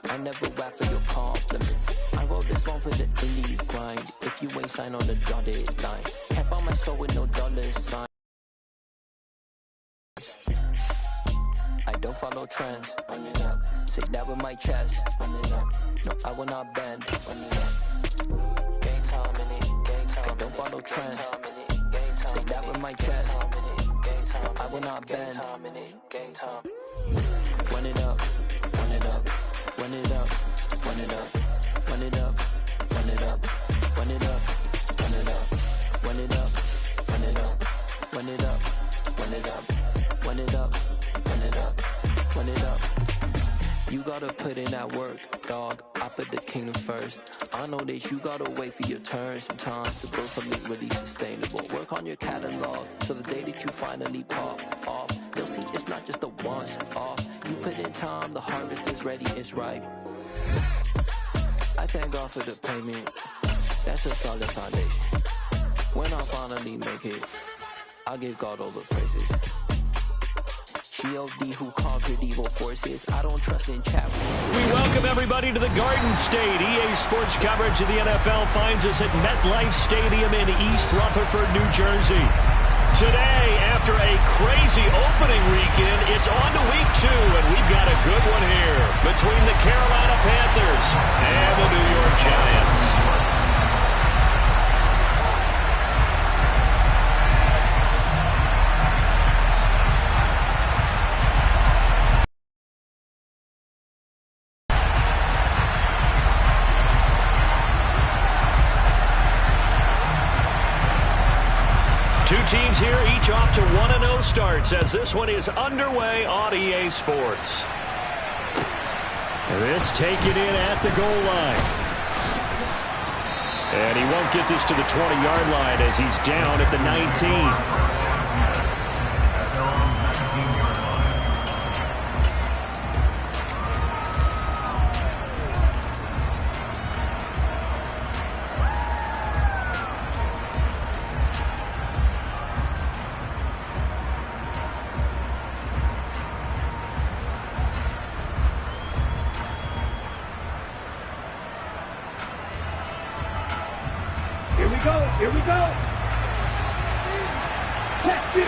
I never rap for your compliments. I wrote this one for the elite grind. If you ain't signed on the dotted line, can't buy my soul with no dollar sign. I don't follow trends. Run it up. Say that with my chest. Run it up. No, I will not bend. Run it up. Gang time in it. Gang time. I don't follow trends. Say that with my chest. I will not bend. Gang time. Run it up. Run it up. Run it up. Run it up. Run it up. Run it up. Run it up. Run it up. Run it up. Run it up. Run it up. Run it up. Run it up. Run it up. Run it up. You gotta put in that work, dog. I put the kingdom first. I know that you gotta wait for your turn sometimes to build something really sustainable. Work on your catalog so the day that you finally pop off, they'll see it's not just a once off. You put in time, the harvest is ready, it's ripe. I thank God for the payment. That's a solid foundation. When I finally make it, I give God all the praises. G.O.D. who conquered evil forces. I don't trust in chat. We welcome everybody to the Garden State. EA Sports coverage of the NFL finds us at MetLife Stadium in East Rutherford, New Jersey. Today, after a crazy opening weekend, it's on to week 2, and we've got a good one here between the Carolina Panthers and the New York Giants. Two teams here, each off to 1-0 starts as this one is underway on EA Sports. This taken in at the goal line. And he won't get this to the 20-yard line as he's down at the 19. Here we go. Catch you.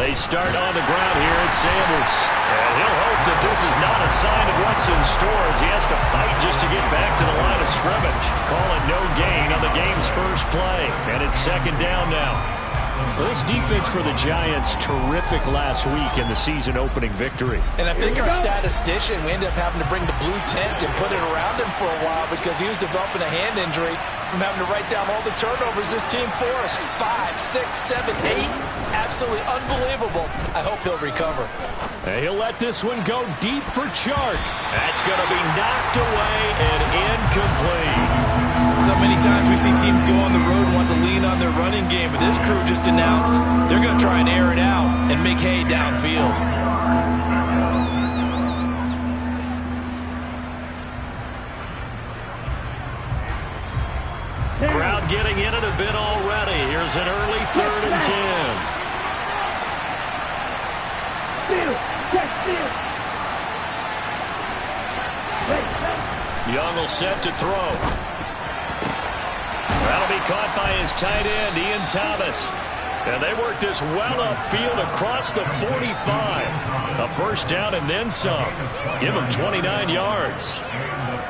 They start on the ground here at Sanders. And he'll hope that this is not a sign of what's in store as he has to fight just to get back to the line of scrimmage. Call it no gain on the game's first play. And it's second down now. Well, this defense for the Giants, terrific last week in the season-opening victory. And I think our statistician, we ended up having to bring the blue tent and put it around him for a while because he was developing a hand injury from having to write down all the turnovers this team forced. 5, 6, 7, 8. Absolutely unbelievable. I hope he'll recover. And he'll let this one go deep for Chark. That's going to be knocked away and incomplete. So many times we see teams go on the road and want to lean on their running game, but this crew just announced they're going to try and air it out and make hay downfield. Crowd getting in it a bit already. Here's an early 3rd and 10. Young will set to throw. That'll be caught by his tight end, Ian Thomas. And they work this well upfield across the 45. A first down and then some. Give them 29 yards.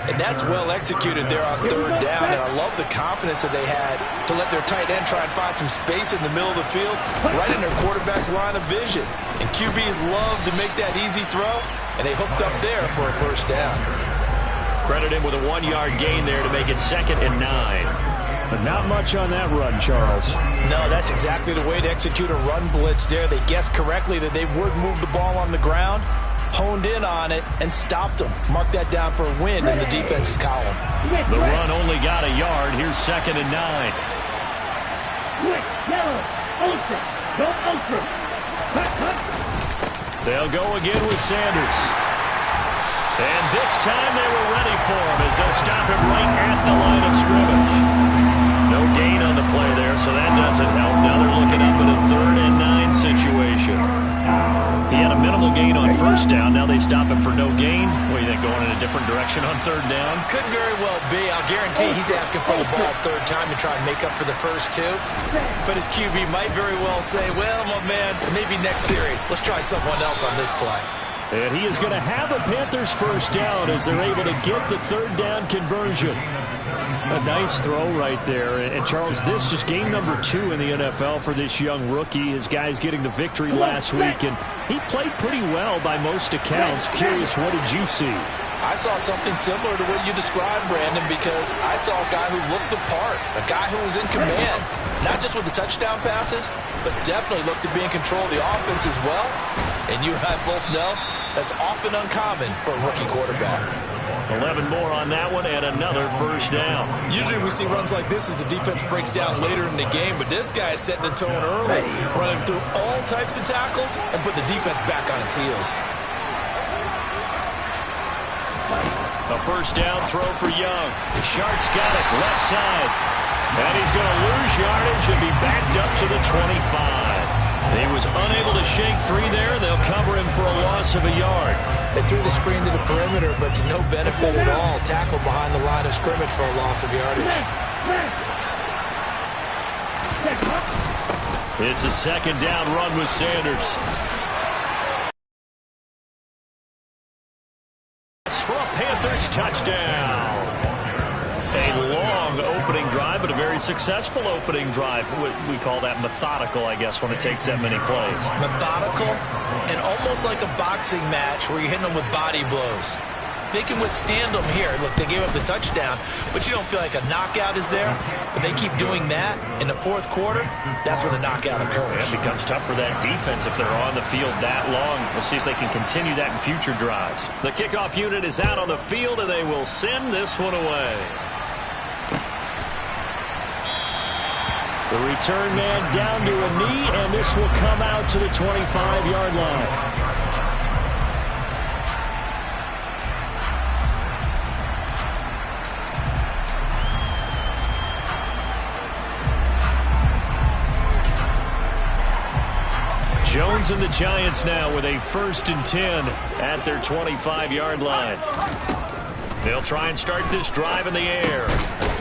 And that's well executed there on 3rd down. And I love the confidence that they had to let their tight end try and find some space in the middle of the field, right in their quarterback's line of vision. And QBs love to make that easy throw, and they hooked up there for a first down. Credit him with a 1-yard gain there to make it 2nd and 9. But not much on that run, Charles. No, that's exactly the way to execute a run blitz there. They guessed correctly that they would move the ball on the ground, honed in on it, and stopped them. Mark that down for a win in the defense's column. The run only got a yard. Here's 2nd and 9. Quick, yellow, ultra, go ultra. Cut, cut. They'll go again with Sanders. And this time they were ready for him as they'll stop him right at the line of scrimmage. No gain on the play there, so that does it. stop him for no gain. What do you think, going in a different direction on third down? Could very well be. I'll guarantee he's asking for the ball third time to try and make up for the first two. But his QB might very well say, well, my man, maybe next series. Let's try someone else on this play. And he is going to have a Panthers first down as they're able to get the third down conversion. A nice throw right there. And, Charles, this is game number 2 in the NFL for this young rookie. His guys getting the victory last week, and he played pretty well by most accounts. Curious, what did you see? I saw something similar to what you described, Brandon, because I saw a guy who looked the part, a guy who was in command, not just with the touchdown passes, but definitely looked to be in control of the offense as well. And you and I both know that's often uncommon for a rookie quarterback. 11 more on that one and another first down. Usually we see runs like this as the defense breaks down later in the game, but this guy is setting the tone early, running through all types of tackles and put the defense back on its heels. A first down throw for Young. Shark's got it left side. And he's going to lose yardage and be backed up to the 25. He was unable to shake free there. They'll cover him for a loss of a yard. They threw the screen to the perimeter, but to no benefit at all. Tackle behind the line of scrimmage for a loss of yardage. It's a second down run with Sanders. For a Panthers touchdown. A long opening drive, but a very successful opening drive. We call that methodical, I guess, when it takes that many plays. Methodical and almost like a boxing match where you're hitting them with body blows. They can withstand them here. Look, they gave up the touchdown, but you don't feel like a knockout is there. But they keep doing that in the fourth quarter. That's when the knockout occurs. It becomes tough for that defense if they're on the field that long. We'll see if they can continue that in future drives. The kickoff unit is out on the field, and they will send this one away. The return man down to a knee, and this will come out to the 25-yard line. Jones and the Giants now with a 1st and 10 at their 25-yard line. They'll try and start this drive in the air.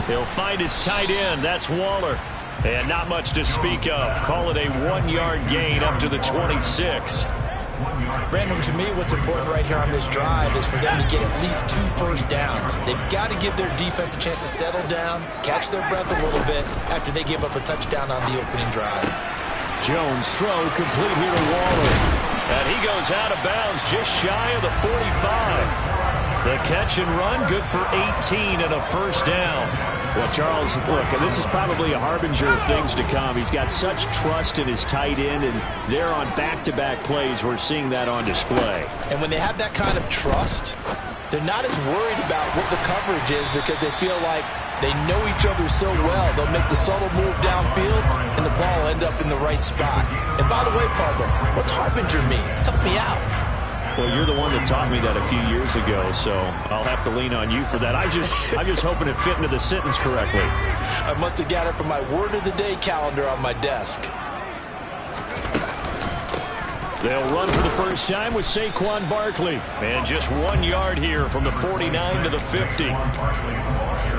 He'll find his tight end. That's Waller. And not much to speak of. Call it a 1-yard gain up to the 26. Brandon, to me, what's important right here on this drive is for them to get at least 2 first downs. They've got to give their defense a chance to settle down, catch their breath a little bit after they give up a touchdown on the opening drive. Jones throw complete here to Waller. And he goes out of bounds just shy of the 45. The catch and run good for 18 and a first down. Well, Charles, look, this is probably a harbinger of things to come. He's got such trust in his tight end, and they're on back-to-back plays. We're seeing that on display. And when they have that kind of trust, they're not as worried about what the coverage is because they feel like they know each other so well. They'll make the subtle move downfield, and the ball will end up in the right spot. And by the way, partner, what's harbinger mean? Help me out. Well, you're the one that taught me that a few years ago, so I'll have to lean on you for that. I'm just hoping it fit into the sentence correctly. I must have got it from my word of the day calendar on my desk. They'll run for the first time with Saquon Barkley. And just 1 yard here from the 49 to the 50.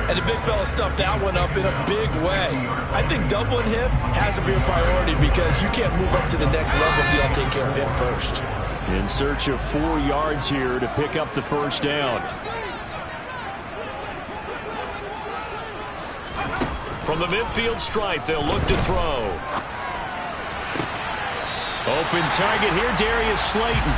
And the big fella stuffed that one up in a big way. I think doubling him has to be a priority because you can't move up to the next level if you don't take care of him first. In search of 4 yards here to pick up the first down. From the midfield stripe, they'll look to throw. Open target here, Darius Slayton.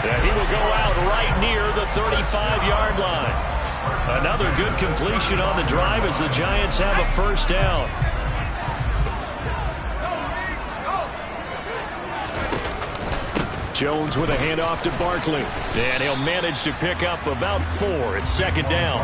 And he will go out right near the 35-yard line. Another good completion on the drive as the Giants have a first down. Jones with a handoff to Barkley. And he'll manage to pick up about 4 at second down.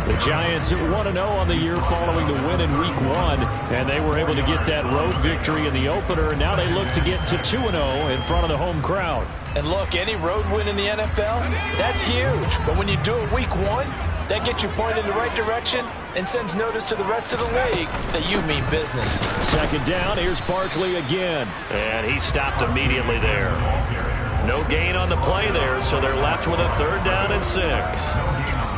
The Giants at 1-0 on the year following the win in Week 1. And they were able to get that road victory in the opener. And now they look to get to 2-0 in front of the home crowd. And look, any road win in the NFL, that's huge. But when you do it Week 1, that gets you pointed in the right direction and sends notice to the rest of the league that you mean business. Second down, here's Barkley again. And he stopped immediately there. No gain on the play there, so they're left with a 3rd down and 6.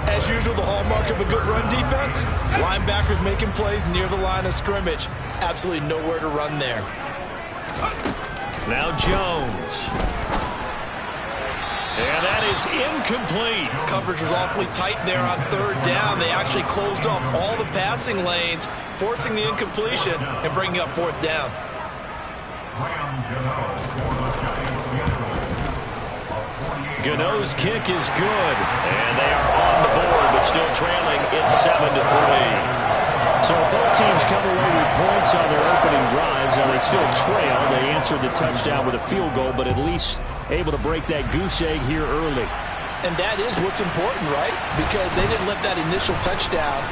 As usual, the hallmark of a good run defense, linebackers making plays near the line of scrimmage. Absolutely nowhere to run there. Now Jones. And that is incomplete. Coverage was awfully tight there on 3rd down. They actually closed off all the passing lanes, forcing the incompletion and bringing up 4th down. Gano's kick is good, and they are on the board, but still trailing. It's 7-3. So both teams come away with points on their opening drives. Now they still trail. They answered the touchdown with a field goal, but at least able to break that goose egg here early. And that is what's important, right? Because they didn't let that initial touchdown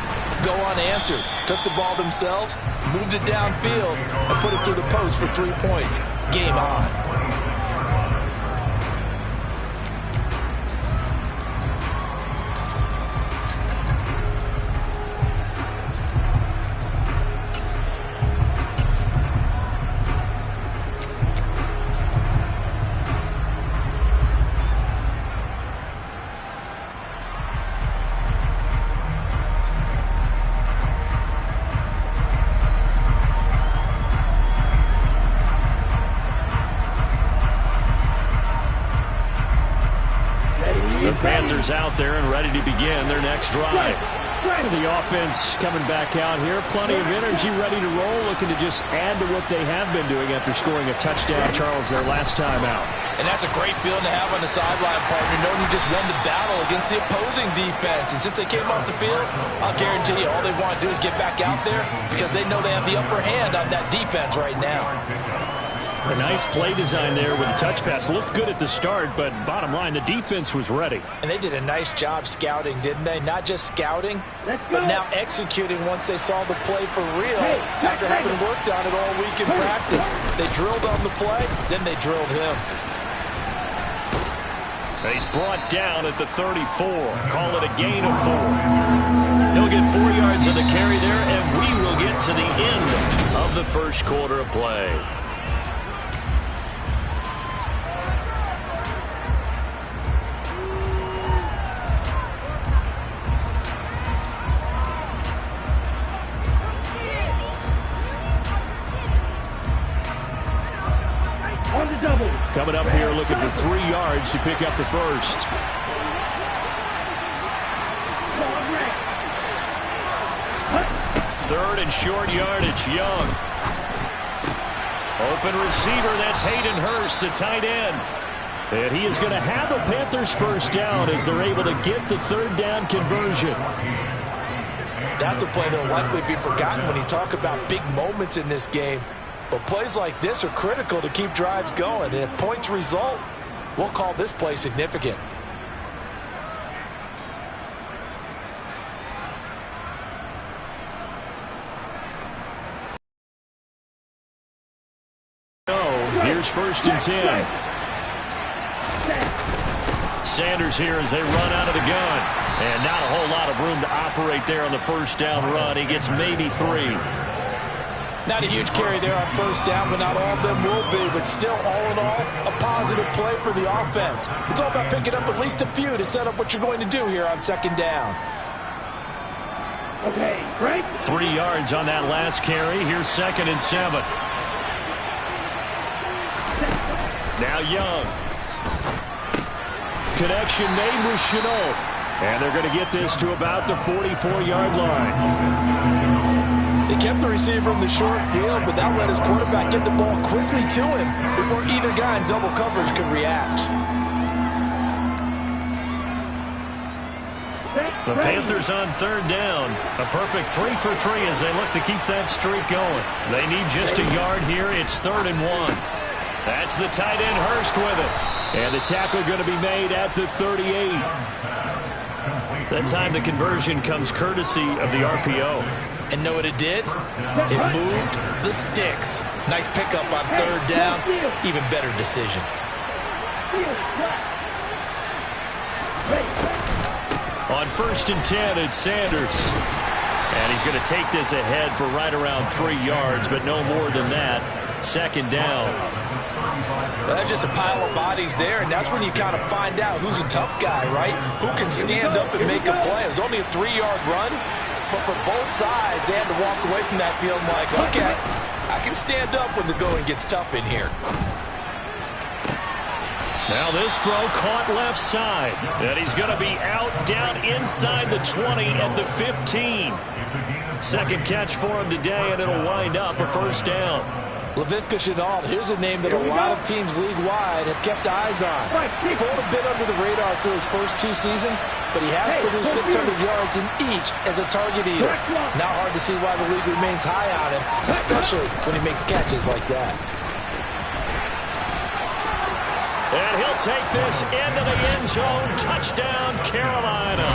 go unanswered. Took the ball themselves, moved it downfield, and put it through the post for 3 points. Game on. Panthers out there and ready to begin their next drive. The offense coming back out here. Plenty of energy, ready to roll, looking to just add to what they have been doing after scoring a touchdown, Charles, their last time out. And that's a great feeling to have on the sideline, partner, knowing you just won the battle against the opposing defense. And since they came off the field, I'll guarantee you all they want to do is get back out there because they know they have the upper hand on that defense right now. A nice play design there with the touch pass. Looked good at the start, but bottom line, the defense was ready. And they did a nice job scouting, didn't they? Not just scouting, but now executing once they saw the play for real after having worked on it all week in practice. They drilled on the play, then they drilled him. He's brought down at the 34. Call it a gain of 4. He'll get 4 yards on the carry there, and we will get to the end of the first quarter of play. Coming up here looking for 3 yards to pick up the first. Third and short yardage, Young. Open receiver, that's Hayden Hurst, the tight end. And he is going to have a Panthers first down as they're able to get the 3rd down conversion. That's a play that will likely be forgotten when you talk about big moments in this game. But plays like this are critical to keep drives going. And if points result, we'll call this play significant. Here's 1st and 10. Sanders here as they run out of the gun. And not a whole lot of room to operate there on the first down run. He gets maybe 3. Not a huge carry there on first down, but not all of them will be. But still, all in all, a positive play for the offense. It's all about picking up at least a few to set up what you're going to do here on 2nd down. Okay, break. 3 yards on that last carry. Here's 2nd and 7. Now Young. Connection made with Chenault. And they're going to get this to about the 44-yard line. They kept the receiver in the short field, but that let his quarterback get the ball quickly to him before either guy in double coverage could react. The Panthers on 3rd down. A perfect 3 for 3 as they look to keep that streak going. They need just a yard here. It's 3rd and 1. That's the tight end Hurst with it. And the tackle going to be made at the 38. That time the conversion comes courtesy of the RPO. And know what it did? It moved the sticks. Nice pickup on 3rd down. Even better decision. On 1st and 10, it's Sanders. And he's going to take this ahead for right around 3 yards, but no more than that. second down. Well, that's just a pile of bodies there, and that's when you kind of find out who's a tough guy, right? Who can stand up and make a play. It was only a 3-yard run, but for both sides, they had to walk away from that field like, okay, I can stand up when the going gets tough in here. Now this throw caught left side, and he's going to be out down inside the 20 at the 15. Second catch for him today, and it'll wind up a first down. Laviska Shenault, here's a name that a lot of teams league-wide have kept eyes on. Flown a bit under the radar through his first 2 seasons, but he has produced 600 yards in each as a target eater. Not hard to see why the league remains high on him, especially when he makes catches like that. And he'll take this into the end zone. Touchdown, Carolina.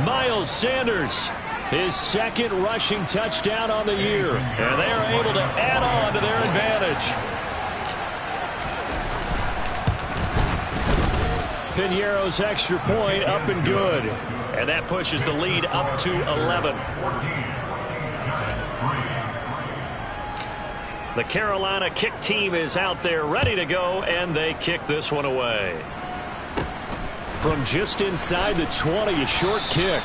Miles Sanders, his second rushing touchdown on the year. And they are able to add on to their advantage. Pinheiro's extra point up and good. And that pushes the lead up to 11. The Carolina kick team is out there ready to go, and they kick this one away. From just inside the 20, a short kick.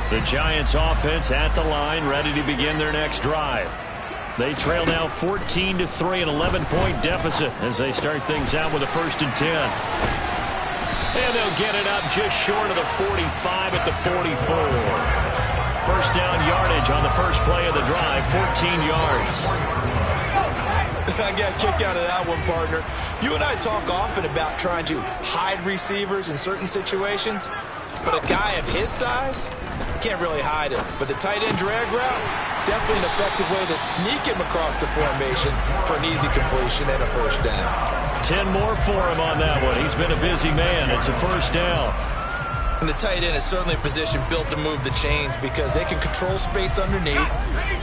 The Giants offense at the line, ready to begin their next drive. They trail now 14-3, an 11-point deficit as they start things out with a 1st and 10. And they'll get it up just short of the 45 at the 44. First down yardage on the first play of the drive, 14 yards. I got a kick out of that one, partner. You and I talk often about trying to hide receivers in certain situations, but a guy of his size can't really hide him. But the tight end drag route, definitely an effective way to sneak him across the formation for an easy completion and a first down. 10 more for him on that one. He's been a busy man. It's a first down. And the tight end is certainly a position built to move the chains because they can control space underneath.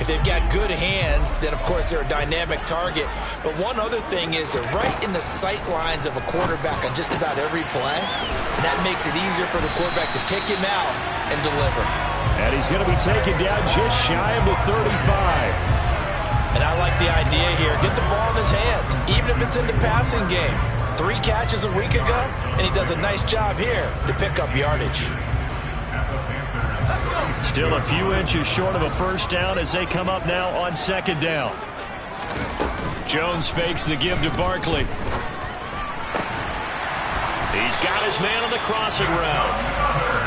If they've got good hands, then of course they're a dynamic target. But one other thing is they're right in the sight lines of a quarterback on just about every play. And that makes it easier for the quarterback to pick him out and deliver. And he's going to be taken down just shy of the 35. And I like the idea here. Get the ball in his hands, even if it's in the passing game. 3 catches a week ago, and he does a nice job here to pick up yardage. Still a few inches short of a first down as they come up now on second down. Jones fakes the give to Barkley. He's got his man on the crossing route.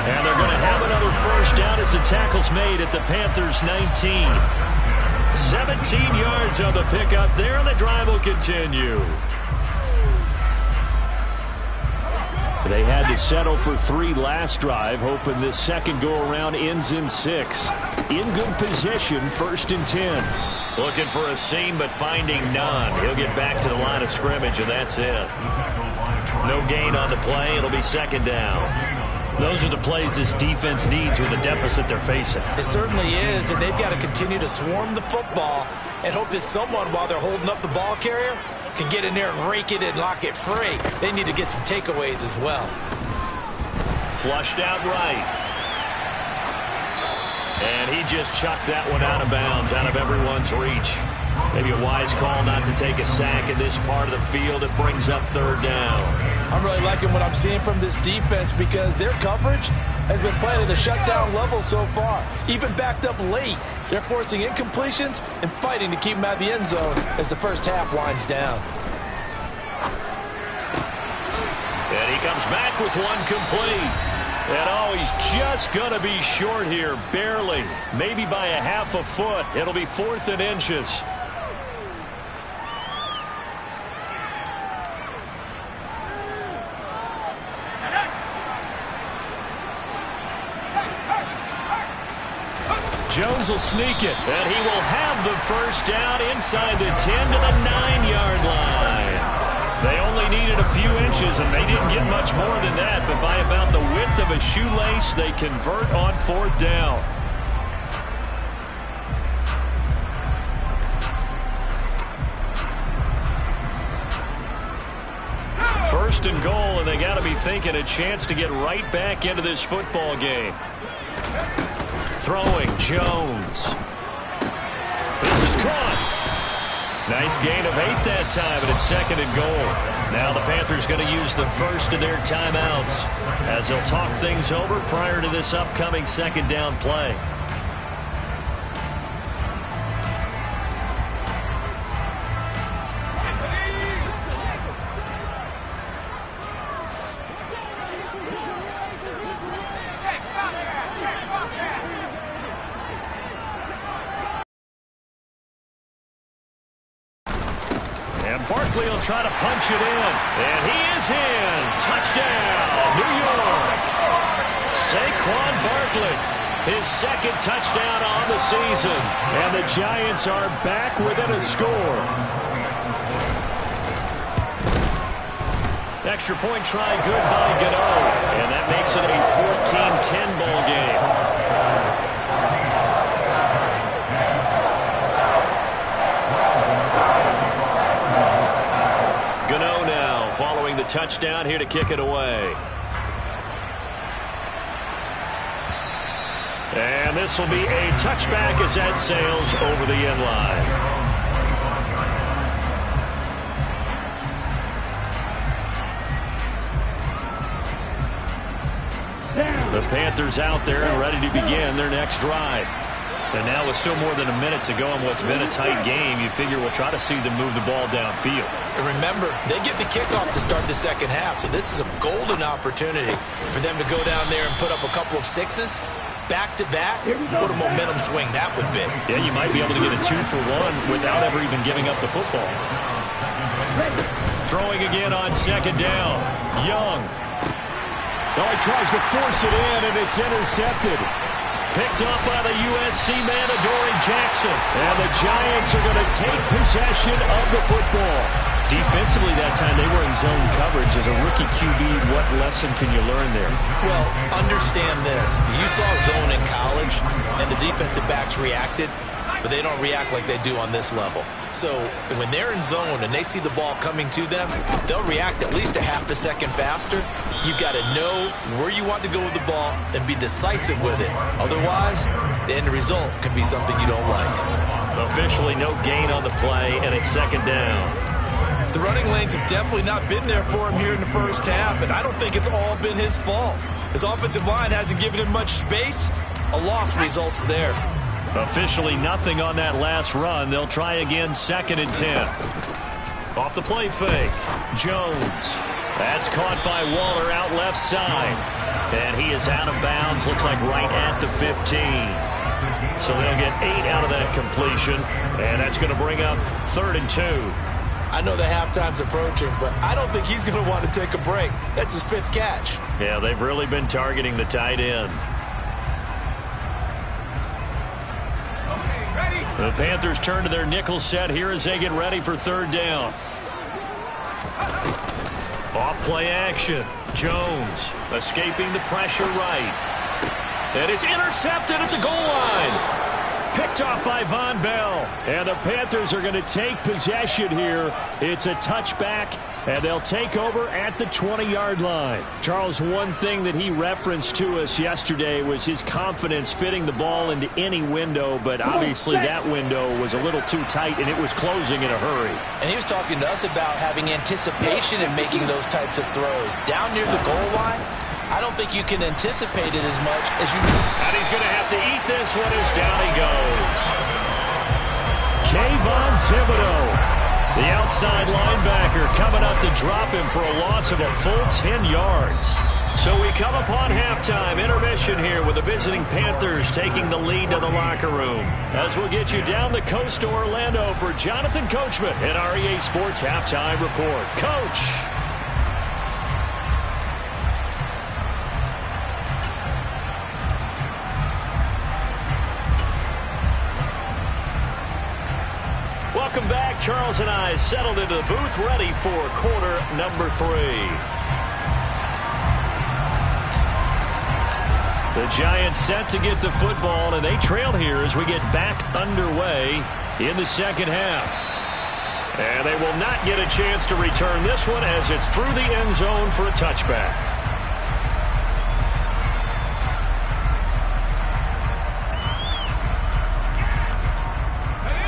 And they're going to have another first down as the tackle's made at the Panthers' 19. 17 yards on the pickup there, and the drive will continue. They had to settle for 3 last drive, hoping this second go-around ends in 6. In good position, 1st and 10. Looking for a seam, but finding none. He'll get back to the line of scrimmage, and that's it. No gain on the play. It'll be second down. Those are the plays this defense needs with the deficit they're facing. It certainly is, and they've got to continue to swarm the football and hope that someone, while they're holding up the ball carrier, can get in there and rake it and lock it free. They need to get some takeaways as well. Flushed out right. And he just chucked that one out of bounds, out of everyone's reach. Maybe a wise call not to take a sack in this part of the field. It brings up 3rd down. I'm really liking what I'm seeing from this defense because their coverage has been playing at a shutdown level so far. Even backed up late, they're forcing incompletions and fighting to keep them out of the end zone as the first half winds down. And he comes back with one complete. And oh, he's just going to be short here, barely. Maybe by a half a foot. It'll be 4th and inches. Jones will sneak it, and he will have the first down inside the 10 to the 9-yard line. They only needed a few inches, and they didn't get much more than that, but by about the width of a shoelace, they convert on 4th down. first and goal, and they got to be thinking a chance to get right back into this football game. Throwing, Jones. This is caught. Nice gain of 8 that time, and it's second and goal. Now the Panthers going to use the first of their timeouts as they'll talk things over prior to this upcoming second down play. Barkley will try to punch it in. And he is in. Touchdown, New York. Saquon Barkley, his second touchdown on the season. And the Giants are back within a score. Extra point try good by Gano. And that makes it a 14-10 ball game. Gano now following the touchdown here to kick it away. And this will be a touchback as that sails over the end line. The Panthers out there and ready to begin their next drive. And now with still more than a minute to go in what's been a tight game, you figure we'll try to see them move the ball downfield. And remember, they get the kickoff to start the second half, so this is a golden opportunity for them to go down there and put up a couple of sixes back-to-back. What a momentum swing that would be. Yeah, you might be able to get a 2-for-1 without ever even giving up the football. Throwing again on second down. Young. Oh, he tries to force it in, and it's intercepted. Picked up by the USC man, Adoree Jackson. And the Giants are going to take possession of the football. Defensively that time, they were in zone coverage. As a rookie QB, what lesson can you learn there? Well, understand this. You saw zone in college, and the defensive backs reacted, but they don't react like they do on this level. So when they're in zone and they see the ball coming to them, they'll react at least a half a second faster. You've got to know where you want to go with the ball and be decisive with it. Otherwise, the end result can be something you don't like. Officially no gain on the play, and it's second down. The running lanes have definitely not been there for him here in the first half, and I don't think it's all been his fault. His offensive line hasn't given him much space. A loss results there. Officially nothing on that last run. They'll try again, second and 10. Off the play fake. Jones. That's caught by Waller out left side. And he is out of bounds. Looks like right at the 15. So they'll get 8 out of that completion. And that's going to bring up third and 2. I know the halftime's approaching, but I don't think he's going to want to take a break. That's his 5th catch. Yeah, they've really been targeting the tight end. The Panthers turn to their nickel set here as they get ready for third down. Off play action. Jones escaping the pressure right. And it's intercepted at the goal line. Picked off by Von Bell. And the Panthers are going to take possession here. It's a touchback, and they'll take over at the 20-yard line. Charles, one thing that he referenced to us yesterday was his confidence fitting the ball into any window, but obviously that window was a little too tight, and it was closing in a hurry. And he was talking to us about having anticipation in making those types of throws. Down near the goal line, I don't think you can anticipate it as much as you do. And he's going to have to eat this one as down he goes. Kayvon Thibodeau, the outside linebacker, coming up to drop him for a loss of a full 10 yards. So we come upon halftime intermission here with the visiting Panthers taking the lead to the locker room. As we'll get you down the coast to Orlando for Jonathan Coachman at REA Sports Halftime Report. Coach. Welcome back. Charles and I settled into the booth ready for quarter number 3. The Giants set to get the football, and they trail here as we get back underway in the second half. And they will not get a chance to return this one as it's through the end zone for a touchback.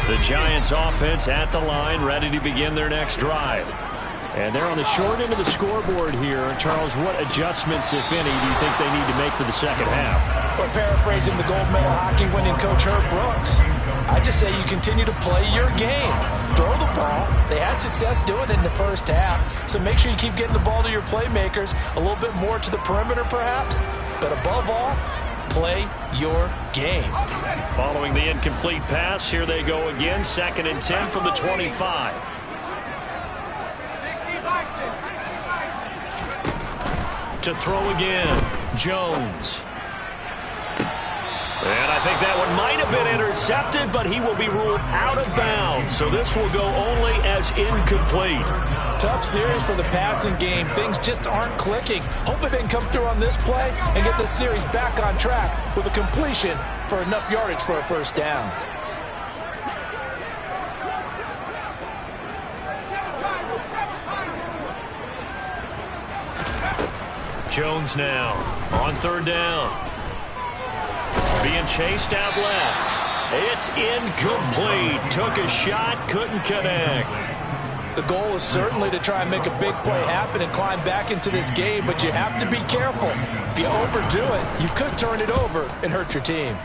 The Giants offense at the line, ready to begin their next drive. And they're on the short end of the scoreboard here. Charles, what adjustments, if any, do you think they need to make for the second half? Well, paraphrasing the gold medal hockey winning coach Herb Brooks, I just say you continue to play your game. Throw the ball. They had success doing it in the first half, so make sure you keep getting the ball to your playmakers, a little bit more to the perimeter perhaps, but above all, play your game. Following the incomplete pass, here they go again, 2nd and 10 from the 25. To throw again, Jones. And I think that one might have been intercepted, but he will be ruled out of bounds. So this will go only as incomplete. Tough series for the passing game. Things just aren't clicking. Hopefully they can come through on this play and get the series back on track with a completion for enough yardage for a first down. Jones now on 3rd down. Being chased out left. It's incomplete. Took a shot, couldn't connect. The goal is certainly to try and make a big play happen and climb back into this game, but you have to be careful. If you overdo it, you could turn it over and hurt your team.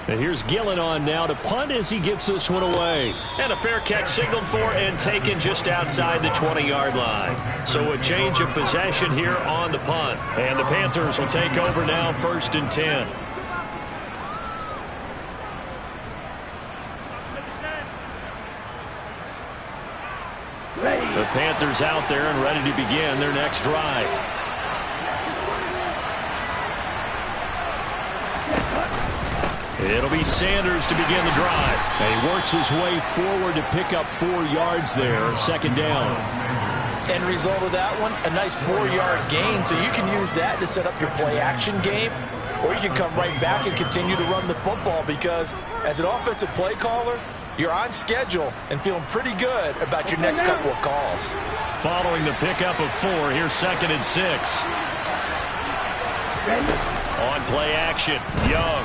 And here's Gillen on now to punt as he gets this one away. And a fair catch signaled for and taken just outside the 20-yard line. So a change of possession here on the punt. And the Panthers will take over now, 1st and 10. The Panthers out there and ready to begin their next drive. It'll be Sanders to begin the drive. And he works his way forward to pick up 4 yards there, 2nd down. End result of that one, a nice 4-yard gain, so you can use that to set up your play-action game, or you can come right back and continue to run the football because as an offensive play caller, you're on schedule and feeling pretty good about your next couple of calls. Following the pickup of 4, here's 2nd and 6. On play action, Young.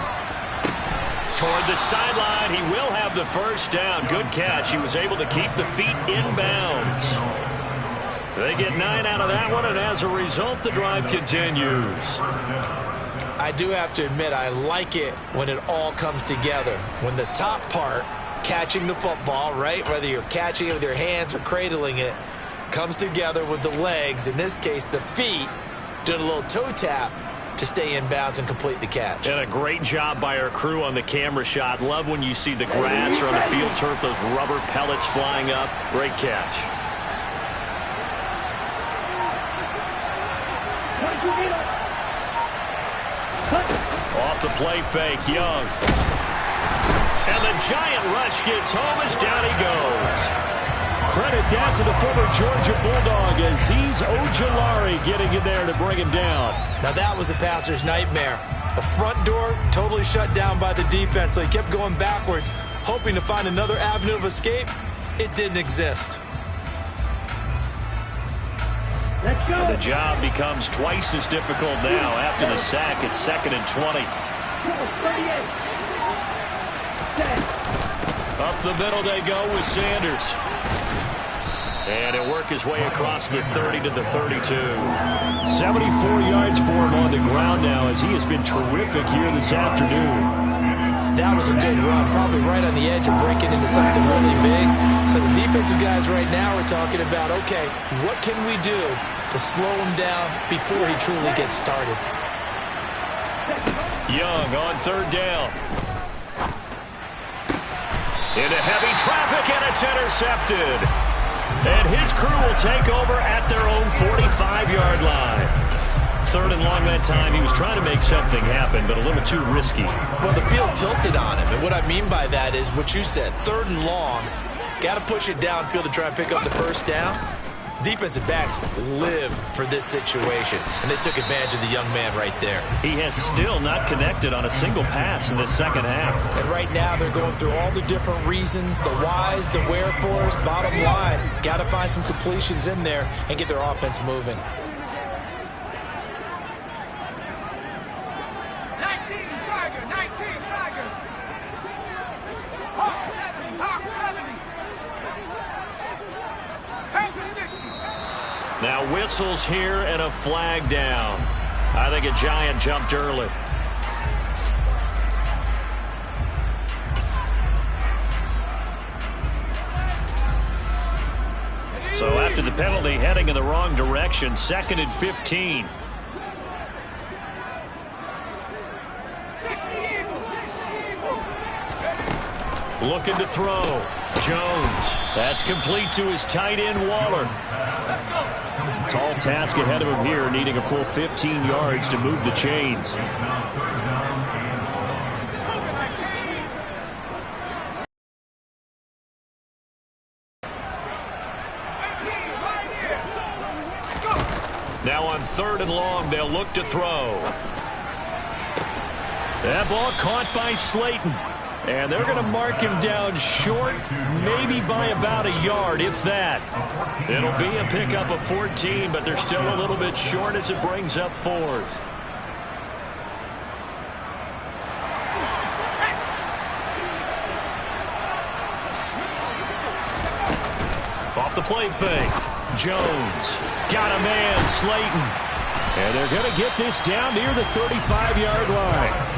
Toward the sideline, he will have the first down. Good catch. He was able to keep the feet inbounds. They get 9 out of that one, and as a result, the drive continues. I do have to admit, I like it when it all comes together. When the top part, catching the football, right, whether you're catching it with your hands or cradling it, comes together with the legs, in this case the feet, doing a little toe tap to stay in bounds and complete the catch. And a great job by our crew on the camera shot. Love when you see the grass or on the field turf, those rubber pellets flying up. Great catch. Off the play fake, Young. And the giant rush gets home as down he goes. Credit that to the former Georgia Bulldog, Azeez Ojulari getting in there to bring him down. Now that was a passer's nightmare. The front door totally shut down by the defense, so he kept going backwards, hoping to find another avenue of escape. It didn't exist. And the job becomes twice as difficult now. After the sack, it's 2nd and 20. Up the middle they go with Sanders. And he'll work his way across the 30 to the 32. 74 yards for him on the ground now as he has been terrific here this afternoon. That was a good run, probably right on the edge of breaking into something really big. So the defensive guys right now are talking about, okay, what can we do to slow him down before he truly gets started? Young on 3rd down. Into heavy traffic, and it's intercepted. And his crew will take over at their own 45-yard line. 3rd and long that time. He was trying to make something happen, but a little too risky. Well, the field tilted on him, and what I mean by that is what you said, 3rd and long. Got to push it downfield to try and pick up the first down. Defensive backs live for this situation, and they took advantage of the young man right there. He has still not connected on a single pass in this second half. And right now they're going through all the different reasons, the whys, the wherefores. Bottom line, got to find some completions in there and get their offense moving. 19 Tigers. Hawk 70. Panthers 60. Now whistles here and a flag down. I think a Giant jumped early. So after the penalty, heading in the wrong direction, 2nd and 15. Looking to throw. Jones. That's complete to his tight end, Waller. Tall task ahead of him here, needing a full 15 yards to move the chains. Now on 3rd and long, they'll look to throw. That ball caught by Slayton. And they're going to mark him down short, maybe by about a yard, if that. It'll be a pickup of 14, but they're still a little bit short as it brings up 4th. Off the play fake. Jones got a man, Slayton. And they're going to get this down near the 35-yard line.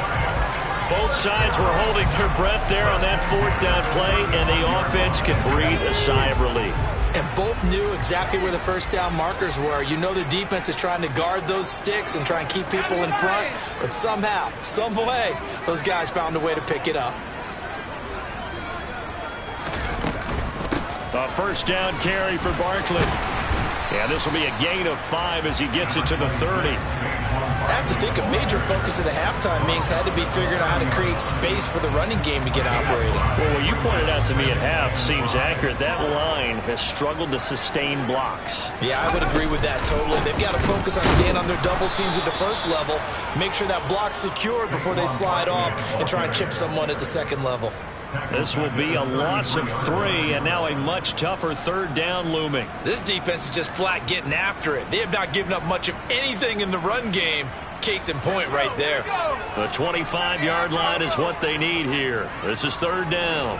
Both sides were holding their breath there on that 4th down play, and the offense can breathe a sigh of relief. And both knew exactly where the first down markers were. You know the defense is trying to guard those sticks and try and keep people in front, but somehow, some way, those guys found a way to pick it up. A first down carry for Barkley. Yeah, this will be a gain of 5 as he gets it to the 30. I have to think a major focus of the halftime meetings had to be figuring out how to create space for the running game to get operating. Well, what you pointed out to me at half seems accurate. That line has struggled to sustain blocks. Yeah, I would agree with that totally. They've got to focus on staying on their double teams at the first level, make sure that block's secured before they slide off and try and chip someone at the second level. This will be a loss of 3, and now a much tougher 3rd down looming. This defense is just flat getting after it. They have not given up much of anything in the run game. Case in point right there. The 25-yard line is what they need here. This is 3rd down.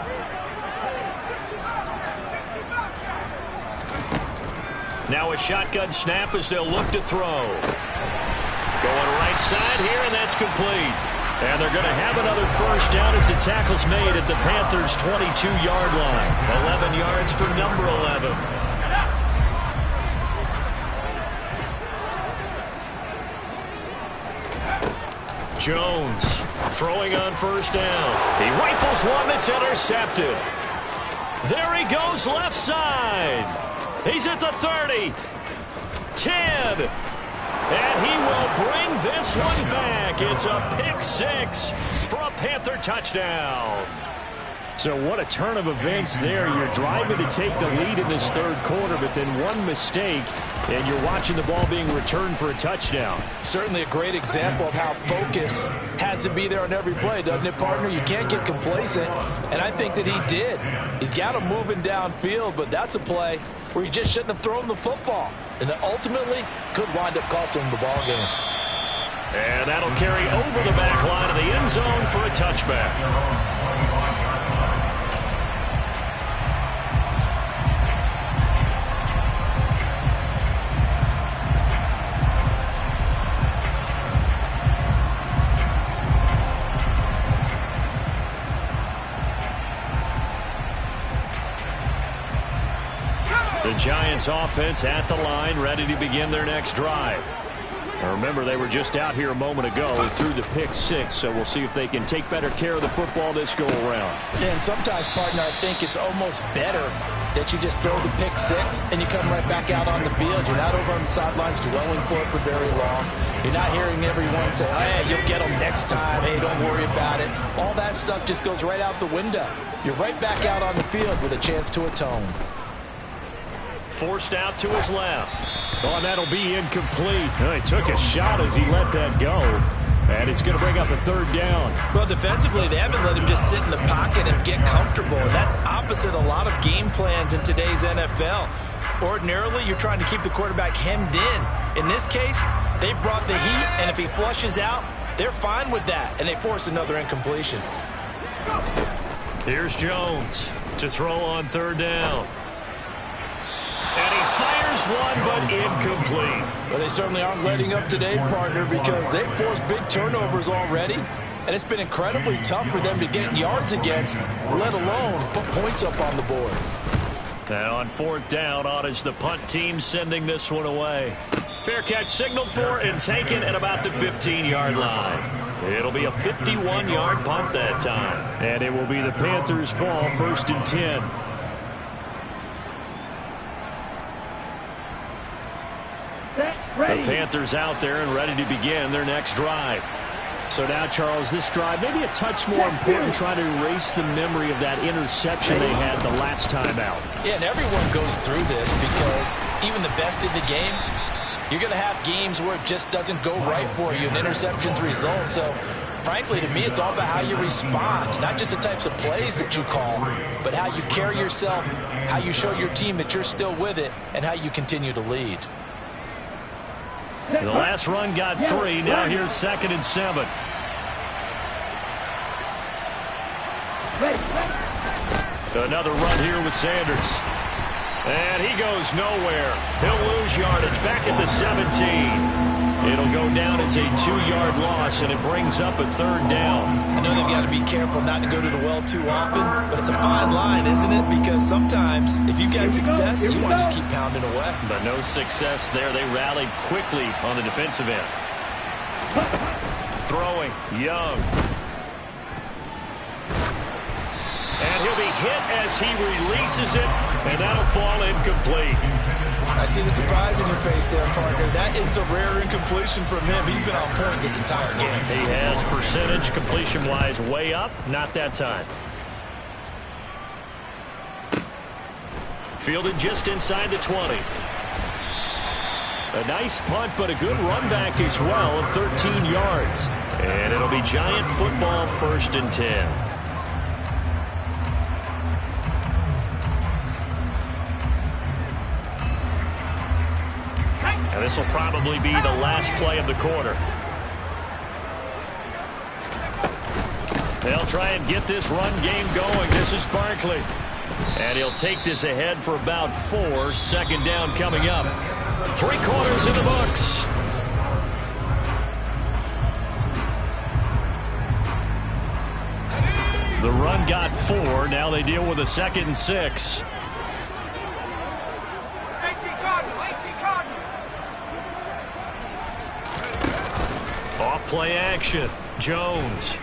Now a shotgun snap as they'll look to throw. Going right side here, and that's complete. And they're going to have another first down as the tackle's made at the Panthers' 22-yard line. 11 yards for number 11. Jones throwing on first down. He rifles one that's intercepted. There he goes left side. He's at the 30. 10. And he will bring this one back. It's a pick 6 for a Panther touchdown. So what a turn of events there. You're driving to take the lead in this 3rd quarter, but then one mistake, and you're watching the ball being returned for a touchdown. Certainly a great example of how focus has to be there on every play, doesn't it, partner? You can't get complacent, and I think that he did. He's got him moving downfield, but that's a play where he just shouldn't have thrown the football, and that ultimately could wind up costing him the ball game. And that'll carry over the back line of the end zone for a touchback. The Giants offense at the line, ready to begin their next drive. Now remember, they were just out here a moment ago through the pick 6, so we'll see if they can take better care of the football this go-around. And sometimes, partner, I think it's almost better that you just throw the pick 6 and you come right back out on the field. You're not over on the sidelines dwelling for it for very long. You're not hearing everyone say, oh, hey, you'll get them next time. Hey, don't worry about it. All that stuff just goes right out the window. You're right back out on the field with a chance to atone. Forced out to his left. Oh, and that'll be incomplete. He took a shot as he let that go. And it's going to bring up a third down. Well, defensively, they haven't let him just sit in the pocket and get comfortable. And that's opposite a lot of game plans in today's NFL. Ordinarily, you're trying to keep the quarterback hemmed in. In this case, they brought the heat, and if he flushes out, they're fine with that, and they force another incompletion. Here's Jones to throw on third down. And he fires one, but incomplete. Well, they certainly aren't letting up today, partner, because they've forced big turnovers already. And it's been incredibly tough for them to get yards against, let alone put points up on the board. And on fourth down, on is the punt team sending this one away. Fair catch signaled for and taken at about the 15-yard line. It'll be a 51-yard punt that time. And it will be the Panthers' ball, 1st and 10. The Panthers out there and ready to begin their next drive. So now, Charles, this drive maybe a touch more important, trying to erase the memory of that interception they had the last time out. Yeah, and everyone goes through this because even the best in the game, you're going to have games where it just doesn't go right for you and interceptions result. So, frankly, to me, it's all about how you respond, not just the types of plays that you call, but how you carry yourself, how you show your team that you're still with it, and how you continue to lead. The last run got 3. Now here's 2nd and 7. Another run here with Sanders. And he goes nowhere. He'll lose yardage back at the 17. It'll go down as a 2-yard loss, and it brings up a third down. I know they've got to be careful not to go to the well too often, but it's a fine line, isn't it? Because sometimes if you get success, you want to just keep pounding away. But no success there. They rallied quickly on the defensive end. Throwing, Young. And he'll be hit as he releases it, and that'll fall incomplete. I see the surprise in your face there, partner. That is a rare incompletion from him. He's been on point this entire game. He has percentage completion-wise way up. Not that time. Fielded just inside the 20. A nice punt, but a good run back as well of 13 yards. And it'll be Giant football, 1st and 10. And this will probably be the last play of the quarter. They'll try and get this run game going. This is Barkley. And he'll take this ahead for about 4. 2nd down coming up. 3 quarters in the books. The run got 4. Now they deal with a 2nd and 6. Off play action. Jones.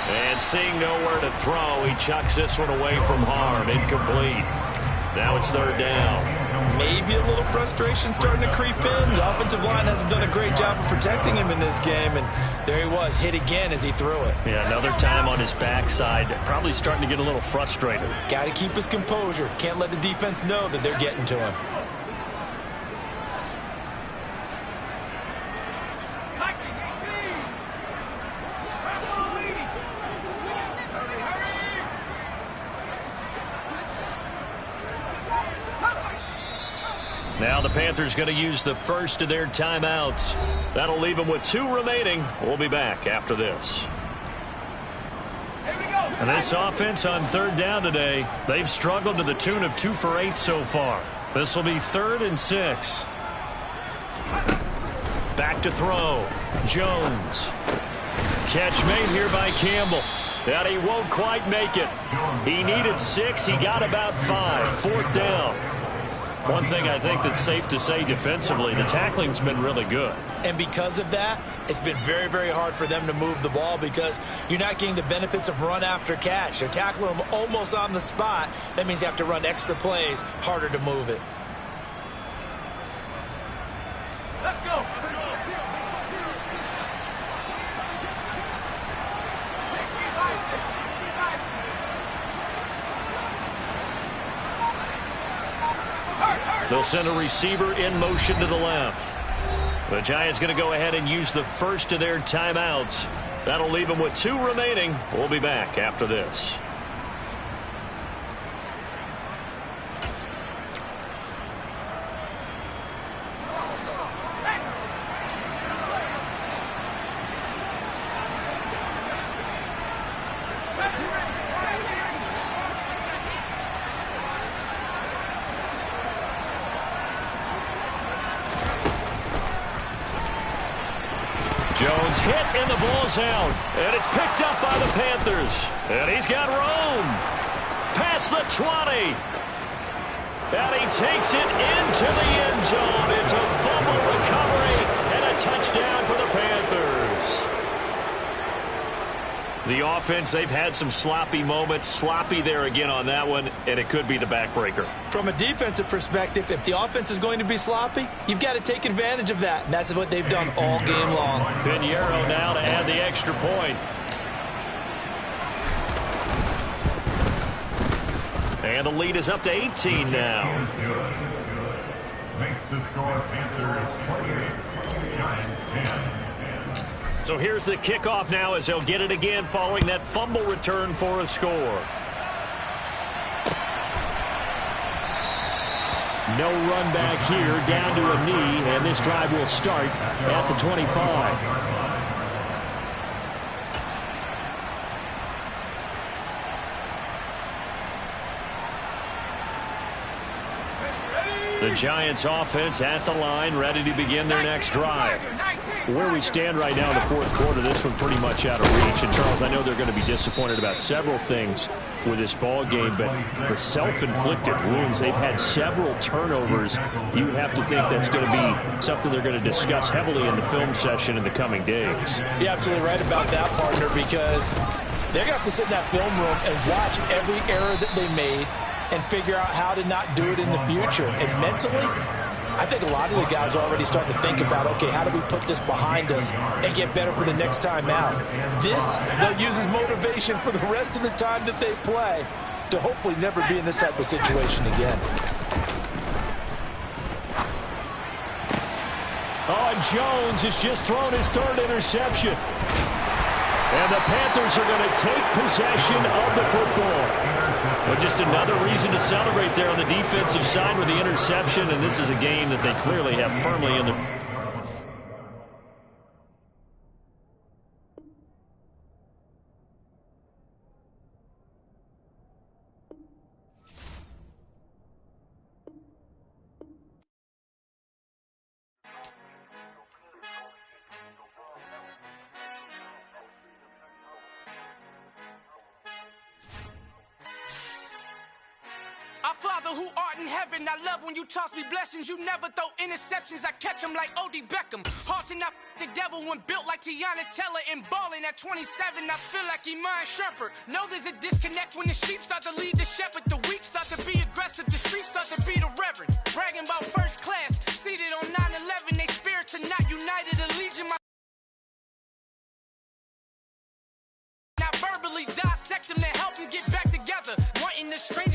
And seeing nowhere to throw, he chucks this one away from harm. Incomplete. Now it's 3rd down. Maybe a little frustration starting to creep in. The offensive line hasn't done a great job of protecting him in this game, and there he was, hit again as he threw it. Yeah, another time on his backside. Probably starting to get a little frustrated. Got to keep his composure. Can't let the defense know that they're getting to him. Now the Panthers going to use the first of their timeouts. That'll leave them with 2 remaining. We'll be back after this. And this offense on 3rd down today, they've struggled to the tune of 2 for 8 so far. This will be 3rd and 6. Back to throw. Jones. Catch made here by Campbell. And he won't quite make it. He needed 6. He got about 5. 4th down. One thing I think that's safe to say defensively, the tackling's been really good. And because of that, it's been very, very hard for them to move the ball because you're not getting the benefits of run after catch. They're tackling them almost on the spot. That means you have to run extra plays, harder to move it. Let's go. They'll send a receiver in motion to the left. The Giants going to go ahead and use the first of their timeouts. That'll leave them with 2 remaining. We'll be back after this. Jones hit and the ball's out. And it's picked up by the Panthers. And he's got room. Past the 20. And he takes it into the end zone. It's a fumble recovery and a touchdown for the Panthers. The offense, they've had some sloppy moments. Sloppy there again on that one, and it could be the backbreaker. From a defensive perspective, if the offense is going to be sloppy, you've got to take advantage of that, and that's what they've done all game long. Pinheiro now to add the extra point. And the lead is up to 18 now. Makes the score Panthers 28, Giants 10. So here's the kickoff now as they'll get it again following that fumble return for a score. No run back here, down to a knee, and this drive will start at the 25. The Giants offense at the line, ready to begin their next drive. Where we stand right now in the fourth quarter, this one pretty much out of reach. And, Charles, I know they're going to be disappointed about several things with this ball game, but the self-inflicted wounds, they've had several turnovers. You would have to think that's going to be something they're going to discuss heavily in the film session in the coming days. You're absolutely right about that, partner, because they're going to have to sit in that film room and watch every error that they made and figure out how to not do it in the future. And mentally, I think a lot of the guys are already starting to think about, okay, how do we put this behind us and get better for the next time out? This, they'll use as motivation for the rest of the time that they play to hopefully never be in this type of situation again. Oh, and Jones has just thrown his 3rd interception. And the Panthers are going to take possession of the football. Well, just another reason to celebrate there on the defensive side with the interception, and this is a game that they clearly have firmly in their... Our Father who art in heaven, I love when you toss me blessings. You never throw interceptions, I catch them like O.D. Beckham. Hard to not the devil when built like Tiana Teller and balling at 27. I feel like Iman Shumpert. Know there's a disconnect when the sheep start to lead the shepherd. The weak start to be aggressive, the streets start to be the reverend. Bragging about first class, seated on 9/11. They spirits are not united, a legion. Now verbally dissect them to help them get back together. Wanting the stranger